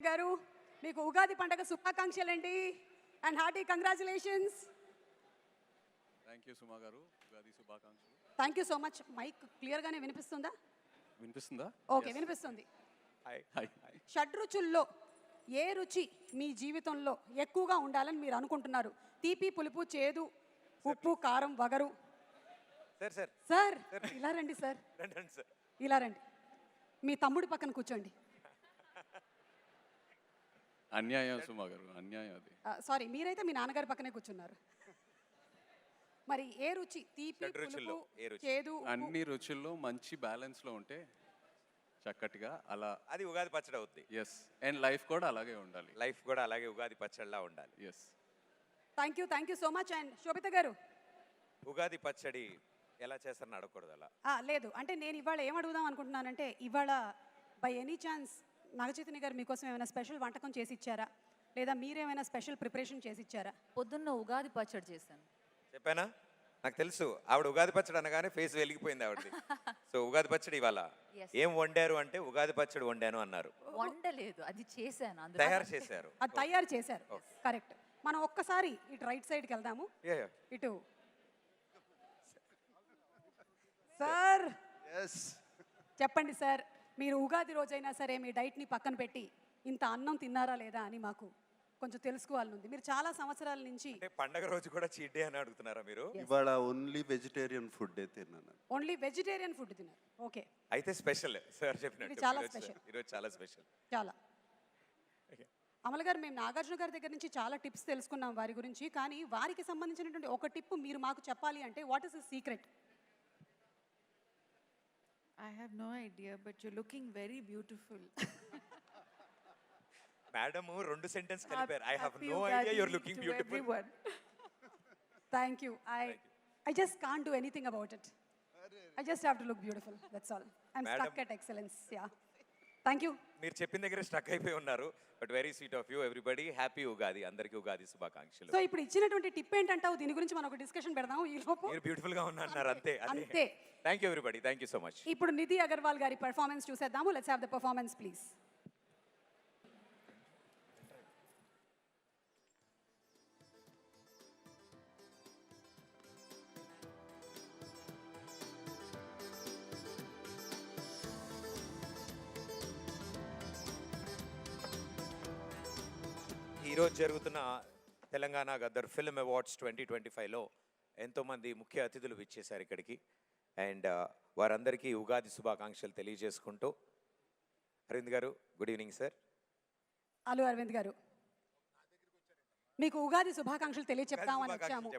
గారు మీకు ఉగాది పండుగ శుభాకాంక్షలండి and hearty congratulations. Thank you Suma గారు, ఉగాది శుభాకాంక్షలు. Thank you so much. Mike క్లియర్గానే వినిపిస్తుందా? వినిపిస్తుందా? ఓకే, వినిపిస్తుంది. హాయ్. షడ్రుచుల్లో ఏ రుచి మీ జీవితంలో ఎక్కువగా ఉండాలని మీరు అనుకుంటున్నారు? తీపి, పులుపు, చేదు, ఉప్పు, కారం, వగరు. సార్ ఇలా రండి సార్, ఇలా రండి. మీ తమ్ముడి పక్కన కూర్చోండి. అన్యాయం సుమా గారు, అన్యాయం అది. సారీ, మీరైతే మీ నాన్నగారి పక్కనే కూర్చున్నారు. మరి ఏ రుచి? తీపి, పులుపు, చేదు, అన్ని రుచుల్లో మంచి బ్యాలెన్స్ లో ఉంటే చక్కటిగా అలా అది ఉగాది పచ్చడి అవుద్ది. ఎస్, అండ్ లైఫ్ కూడా అలాగే ఉండాలి. లైఫ్ కూడా అలాగే ఉగాది పచ్చడిలా ఉండాలి. Yes, thank you so much. And Sobhita గారు, ఉగాది పచ్చడి ఎలా చేస్తారని అడగకూడదు అలా. లేదు అంటే నేను ఇవాళ ఏం అడుగుదాం అనుకుంటున్నానంటే, ఇవాళ బై ఎనీ ఛాన్స్ నాగచైతన్య గారు మీకోసం ఏమైనా స్పెషల్ వంటకం చేసి ఇచ్చారా, లేదా మీరేమైనా స్పెషల్ ప్రిపరేషన్ చేసి ఇచ్చారా? పొద్దున్న ఉగాది పచ్చడి చేశాను. చెప్పానా? నాకు తెలుసు ఆవిడ ఉగాది పచ్చడి అనగానే ఫేస్ వెలిగిపోయింది ఆవిడది. సో ఉగాది పచ్చడి ఇవాళ ఏం వండారు అంటే ఉగాది పచ్చడి వండాను అన్నారు. వండలేదు, అది చేశాను, తయారు చేశారు. అది తయారు చేశారు, కరెక్ట్. మనం ఒక్కసారి ఇటు రైట్ సైడ్కి వెళ్దాము. ఇటు సార్ చెప్పండి సార్, మీరు ఉగాది రోజైనా సరే మీ డైట్ని పక్కన పెట్టి ఇంత అన్నం తిన్నారా లేదా అని మాకు కొంచెం తెలుసుకోవాలని ఉంది. మీరు చాలా సంవత్సరాల నుంచి పండగ రోజు కూడా చీట్ డే అని అడుగుతున్నారా మీరు? ఇవాళ ఓన్లీ వెజిటేరియన్ ఫుడ్ తిన్నాను. ఓన్లీ వెజిటేరియన్ ఫుడ్ తిన్నారు. ఓకే, అయితే స్పెషల్ సార్ చెప్పినట్టు చాలా స్పెషల్. ఈరోజు చాలా స్పెషల్. చాలా. అమల్ గారు, మేము నాగార్జున గారి దగ్గర నుంచి చాలా టిప్స్ తెలుసుకున్నాం వారి గురించి, కానీ వారికి సంబంధించినటువంటి ఒక టిప్ మీరు మాకు చెప్పాలి అంటే what is the secret? I have no idea, but you're looking very beautiful. Madam రెండు సెంటెన్స్ కలిపారు. I have Happy no Ugadi idea you're looking to beautiful. everyone. Thank you. I just can't do anything about it. I just have to look beautiful. That's all. I'm Madam. stuck at excellence. Yeah. Thank you. మీరు చెప్పిన దగ్గర stuck అయిపోయి ఉన్నారు. But very sweet of you. Everybody happy Ugadi. అందరికీ ఉగాది శుభాకాంక్షలు. So ఇప్పుడు ఇచ్చినటువంటి tip ఏంటంటావు? దీని గురించి మనం ఒక డిస్కషన్ పెడదాం ఈ లోపు. మీరు బ్యూటిఫుల్ గా ఉన్నారు అంతే. అంతే. Thank you everybody. Thank you so much. ఇప్పుడు నిధి అగర్వాల్ గారి పర్ఫార్మెన్స్ చూసేద్దాము. Let's have the performance please. ఈరోజు జరుగుతున్న తెలంగాణ గద్దర్ ఫిల్మ్ అవార్డ్స్ 2025లో ఎంతోమంది ముఖ్య అతిథులు విచ్చేశారు ఇక్కడికి. అండ్ వారందరికీ ఉగాది శుభాకాంక్షలు తెలియజేసుకుంటూ, అరవింద్ గారు good evening sir. Allu Aravind గారు, మీకు ఉగాది శుభాకాంక్షలు తెలియచెప్తామని వచ్చాము.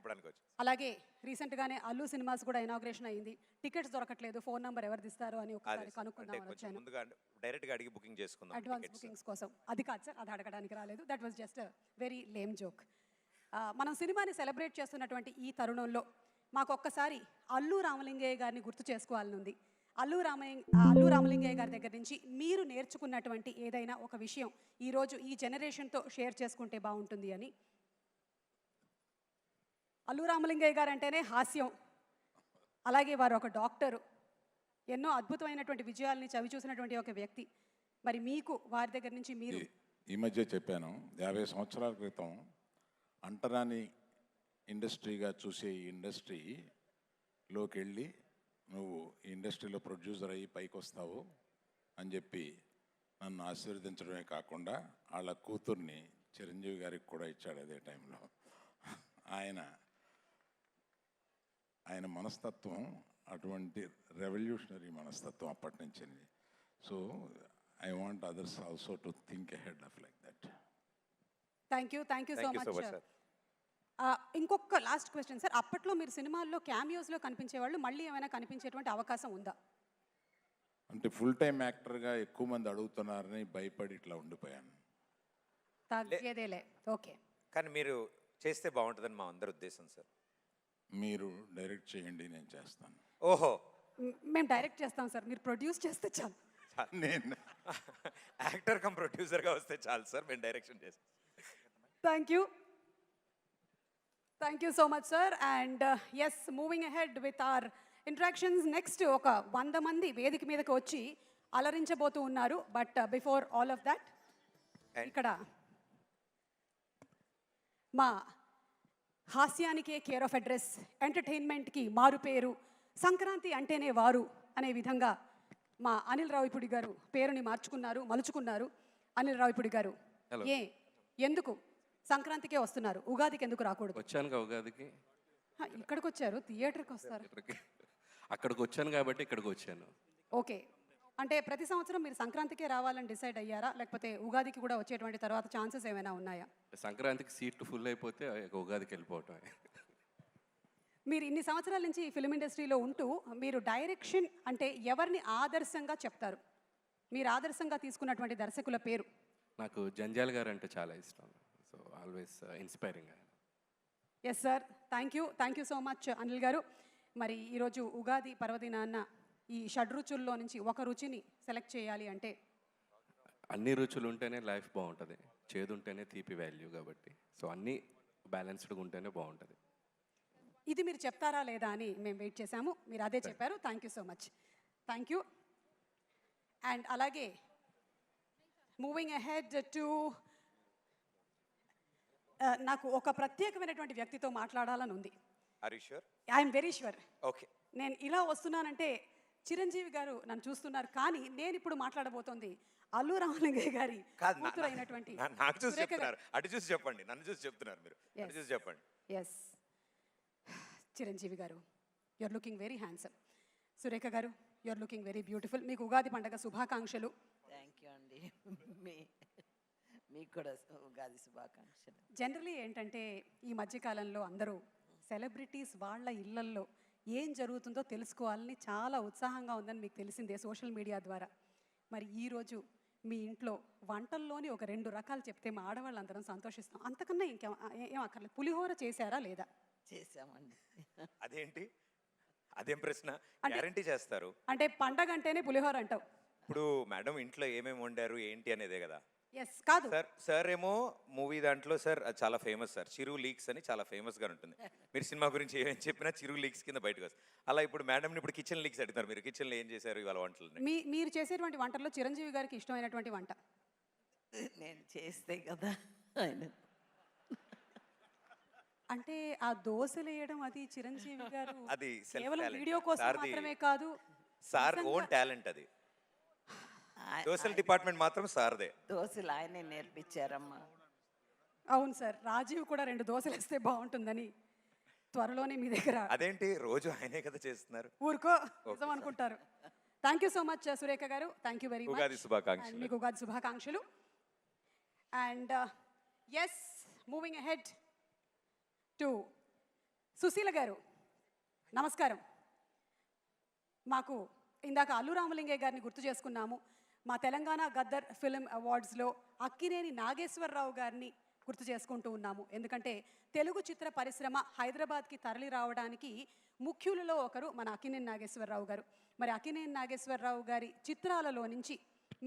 అలాగే రీసెంట్ గానే అల్లు సినిమాస్ కూడా ఇనాగ్రేషన్ అయింది. టికెట్స్ దొరకట్లేదు, ఫోన్ నంబర్ ఎవరు ఇస్తారో అని ఒకసారి కనుక్కుందామని వచ్చాను. ముందుగా డైరెక్ట్ గా అడిగి బుకింగ్ చేసుకుందాం, అడ్వాన్స్ బుకింగ్స్ కోసం. అది కాదు సార్, అది అడగడానికి రాలేదు. That was just very lame joke. మనం సినిమాని సెలబ్రేట్ చేస్తున్నటువంటి ఈ తరుణంలో మాకు ఒక్కసారి అల్లు రామలింగయ్య గారిని గుర్తు చేసుకోవాలని ఉంది. అల్లు రామలింగయ్య గారి దగ్గర నుంచి మీరు నేర్చుకున్నటువంటి ఏదైనా ఒక విషయం ఈరోజు ఈ జనరేషన్తో షేర్ చేసుకుంటే బాగుంటుంది అని. అల్లు రామలింగయ్య గారు అంటేనే హాస్యం, అలాగే వారు ఒక డాక్టరు, ఎన్నో అద్భుతమైనటువంటి విజయాల్ని చవి చూసినటువంటి ఒక వ్యక్తి. మరి మీకు వారి దగ్గర నుంచి మీరు ఈ మధ్య చెప్పాను, 50 సంవత్సరాల క్రితం అంటరాని ఇండస్ట్రీగా చూసే ఈ ఇండస్ట్రీలోకి వెళ్ళి నువ్వు ఈ ఇండస్ట్రీలో ప్రొడ్యూసర్ అయ్యి పైకి వస్తావు అని చెప్పి నన్ను ఆశీర్వదించడమే కాకుండా వాళ్ళ కూతుర్ని చిరంజీవి గారికి కూడా ఇచ్చాడు అదే టైంలో. ఆయన మనస్తత్వం అటువంటి రెవల్యూషనరీ మనస్తత్వం అప్పటి నుంచి. So I want others also to think ahead of like that. Thank you so much. ఇంకొక లాస్ట్ క్వశ్చన్ సార్, అప్పట్లో మీరు సినిమాల్లో క్యామియోస్లో కనిపించేవాళ్ళు, మళ్ళీ ఏమైనా కనిపించేటువంటి అవకాశం ఉందా? అంటే ఫుల్ టైం యాక్టర్గా ఎక్కువ మంది అడుగుతున్నారని భయపడి ఇట్లా ఉండిపోయాను. తగ్గేదేలే. ఓకే, కానీ మీరు చేస్తే బాగుంటుందని మా అందరి ఉద్దేశం సార్. మీరు డైరెక్ట్ చేయండి, నేను చేస్తాను. ఓహో, మేము డైరెక్ట్ చేస్తాం సార్, మీరు ప్రొడ్యూస్ చేస్తే చాలు. నేను యాక్టర్ కమ్ ప్రొడ్యూసర్గా వస్తే చాలు సార్, మేము డైరెక్షన్ చేస్తాం. Thank you so much sir. And yes, moving ahead with our interactions. Next ఒక 100 మంది వేదిక మీదకి వచ్చి అలరించబోతూ ఉన్నారు. But before all of that, ఇక్కడ మా హాస్యానికే కేర్ ఆఫ్ అడ్రస్, ఎంటర్టైన్మెంట్కి మారు పేరు, సంక్రాంతి అంటేనే వారు అనే విధంగా మా అనిల్ రావిపూడి గారు పేరుని మలుచుకున్నారు. అనిల్ రావిపూడి గారు, Hello. ఎందుకు సంక్రాంతికే వస్తున్నారు, ఉగాదికి ఎందుకు రాకూడదు? వచ్చాను ఉగాదికి ఇక్కడికి వచ్చారు, థియేటర్కి వస్తారు. అక్కడికి వచ్చాను కాబట్టి ఇక్కడికి వచ్చాను. ఓకే, అంటే ప్రతి సంవత్సరం మీరు సంక్రాంతికే రావాలని డిసైడ్ అయ్యారా, లేకపోతే ఉగాదికి కూడా వచ్చేటువంటి తర్వాత ఛాన్సెస్ ఏమైనా ఉన్నాయా? సంక్రాంతికి సీట్లు ఫుల్ అయిపోతే ఉగాదికి వెళ్ళిపోవటమే. మీరు ఇన్ని సంవత్సరాల నుంచి ఫిల్మ్ ఇండస్ట్రీలో ఉంటూ మీరు డైరెక్షన్ అంటే ఎవరిని ఆదర్శంగా చెప్తారు? మీరు ఆదర్శంగా తీసుకున్నటువంటి దర్శకుల పేరు? నాకు జంజాల్ గారు అంటే చాలా ఇష్టం. So always inspiring. Yes sir, thank you so much Anil గారు. మరి ఈరోజు ఉగాది పర్వదినాన్న ఈ షడ్రుచుల్లో నుంచి ఒక రుచిని సెలెక్ట్ చేయాలి అంటే? అన్ని రుచులు ఉంటేనే లైఫ్ బాగుంటుంది, చేదు ఉంటేనే తీపి వాల్యూ కాబట్టి. సో అన్నీ బ్యాలెన్స్డ్గా ఉంటేనే బాగుంటుంది. ఇది మీరు చెప్తారా లేదా అని మేము వెయిట్ చేశాము, మీరు అదే చెప్పారు. Thank you so much. Thank you. And అలాగే మూవింగ్ అహెడ్ టు నాకు ఒక ప్రత్యేకమైనటువంటి వ్యక్తితో మాట్లాడాలని ఉంది. Are you sure? I'm very sure. Okay. నేను ఇలా వస్తున్నానంటే చిరంజీవి గారు నన్ను చూస్తున్నారు, కానీ నేను ఇప్పుడు మాట్లాడబోతోంది అల్లు రామలింగయ్య గారి కాదు, కూతురు అయినటువంటి నాకు చూసి సురేఖ గారు. చెప్తున్నారు, అటు చూసి చెప్పండి, నన్ను చూసి చెప్తున్నారు మీరు. అటు చూసి చెప్పండి. ఎస్, చిరంజీవి గారు, you are looking very handsome. Surekha గారు, you are looking very beautiful. మీకు ఉగాది పండుగ శుభాకాంక్షలు. థ్యాంక్ యూ అండి. మీకు కూడా ఉగాది శుభాకాంక్షలు. జనరలీ ఏంటంటే ఈ మధ్యకాలంలో అందరూ సెలబ్రిటీస్ వాళ్ళ ఇళ్లల్లో ఏం జరుగుతుందో తెలుసుకోవాలని చాలా ఉత్సాహంగా ఉందని మీకు తెలిసిందే సోషల్ మీడియా ద్వారా. మరి ఈరోజు మీ ఇంట్లో వంటల్లోని ఒక 2 రకాలు చెప్తే మా ఆడవాళ్ళందరం సంతోషిస్తాం. అంతకన్నా ఏం అక్కర్లేదు. పులిహోర చేశారా లేదా? చేసామండి. అదేంటి, అదేం ప్రశ్న? గ్యారంటీ చేస్తారు. అంటే పండగ అంటేనే పులిహోర అంటావు. ఇప్పుడు మేడం ఇంట్లో ఏమేమి వండారు ఏంటి అనేదే కదా. ఎస్, కాదు సార్ ఏమో మూవీ దాంట్లో సార్ అది చాలా ఫేమస్ సార్, చిరు లీక్స్ అని చాలా ఫేమస్గా ఉంటుంది. మీరు సినిమా గురించి ఏమేం చెప్పినా చిరు లీక్స్ కింద బయటకు వస్తుంది. అలా ఇప్పుడు మేడంని ఇప్పుడు కిచెన్ లీక్స్ అడుగుతారు, మీరు కిచెన్లో ఏం చేశారు ఇవాళ వంటలు? మీరు చేసేటువంటి వంటల్లో చిరంజీవి గారికి ఇష్టమైనటువంటి వంట? నేను చేస్తే కదా ఆయన. అంటే ఆ దోశలు వేయడం అది చిరంజీవి గారు అది self కేవలం talent. వీడియో కోసం సార్ది- మాత్రమే కాదు, సార్ నిజంగా ఓన్ టాలెంట్ అది. సోషల్ డిపార్ట్మెంట్ మాత్రం సార్దే. దోశలు ఆయనే నేర్పించారమ్మా. అవును సార్, రాజీవ్ కూడా 2 దోశలు వేస్తే బాగుంటుందని త్వరలోనే మీ దగ్గర. అదేంటి రోజు ఆయనే కదా చేస్తున్నారు. ఊరుకో, నిజం అనుకుంటారు. Thank you so much Surekha గారు, thank you very much. Ugadi శుభాకాంక్షలు. And మీకు ఉగాది శుభాకాంక్షలు. And yes, moving ahead to Susheela గారు, నమస్కారం. మాకు ఇందాక అల్లు రామలింగయ్య గారిని గుర్తు చేసుకున్నాము. మా తెలంగాణ గద్దర్ ఫిల్మ్ అవార్డ్స్లో అక్కినేని నాగేశ్వరరావు గారిని గుర్తు చేసుకుంటూ ఉన్నాము. ఎందుకంటే తెలుగు చిత్ర పరిశ్రమ హైదరాబాద్కి తరలి రావడానికి ముఖ్యులలో ఒకరు మన అక్కినేని నాగేశ్వరరావు గారు. మరి అక్కినేని నాగేశ్వరరావు గారి చిత్రాలలో నుంచి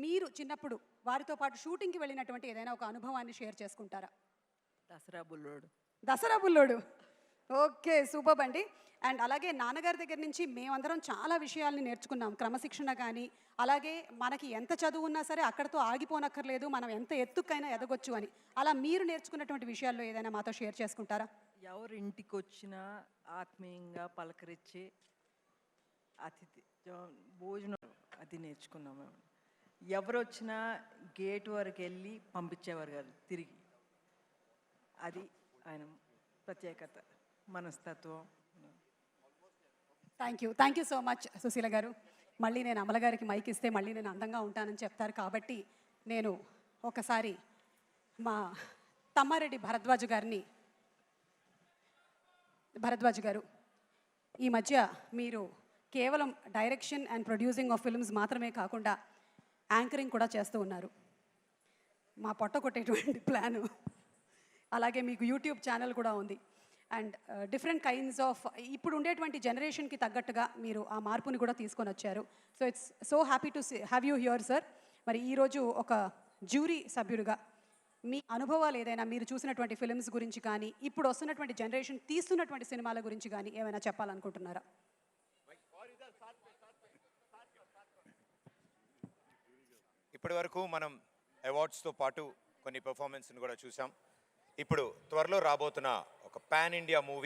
మీరు చిన్నప్పుడు వారితో పాటు షూటింగ్కి వెళ్ళినటువంటి ఏదైనా ఒక అనుభవాన్ని షేర్ చేసుకుంటారా? దసరా బుల్లోడు. దసరా బుల్లోడు, ఓకే, సూపర్ అండి. అండ్ అలాగే నాన్నగారి దగ్గర నుంచి మేమందరం చాలా విషయాల్ని నేర్చుకున్నాం, క్రమశిక్షణ కానీ, అలాగే మనకి ఎంత చదువు ఉన్నా సరే అక్కడితో ఆగిపోనక్కర్లేదు, మనం ఎంత ఎత్తుకైనా ఎదగొచ్చు అని. అలా మీరు నేర్చుకున్నటువంటి విషయాల్లో ఏదైనా మాతో షేర్ చేసుకుంటారా? ఎవరు ఇంటికి వచ్చినా ఆత్మీయంగా పలకరించే అతిథి భోజనం అది నేర్చుకున్నాము. ఎవరు వచ్చినా గేట్ వరకు వెళ్ళి పంపించేవారు కాదు తిరిగి. అది ఆయన ప్రత్యేకత, మనస్తత్వం. Thank you so much Sushila గారు. మళ్ళీ నేను అమల గారికి మైక్ ఇస్తే మళ్ళీ నేను అందంగా ఉంటానని చెప్తారు కాబట్టి నేను ఒకసారి మా తమ్మారెడ్డి భరద్వాజ్ గారు, ఈ మధ్య మీరు కేవలం direction and producing of films మాత్రమే కాకుండా యాంకరింగ్ కూడా చేస్తూ ఉన్నారు. మా పొట్ట కొట్టేటువంటి ప్లాను. అలాగే మీకు యూట్యూబ్ ఛానల్ కూడా ఉంది. అండ్ డిఫరెంట్ కైండ్స్ ఆఫ్ ఇప్పుడు ఉండేటువంటి జనరేషన్కి తగ్గట్టుగా మీరు ఆ మార్పుని కూడా తీసుకొని వచ్చారు. So it's so happy to have you here sir. మరి ఈరోజు ఒక జ్యూరీ సభ్యుడిగా మీ అనుభవాలు ఏదైనా, మీరు చూసినటువంటి ఫిల్మ్స్ గురించి కానీ, ఇప్పుడు వస్తున్నటువంటి జనరేషన్ తీస్తున్నటువంటి సినిమాల గురించి కానీ ఏమైనా చెప్పాలనుకుంటున్నారా? ఇప్పటి వరకు మనం అవార్డ్స్తో పాటు కొన్ని పెర్ఫార్మెన్స్ని కూడా చూసాం. ఇప్పుడు త్వరలో రాబోతున్న ఒక పాన్ ఇండియా మూవీ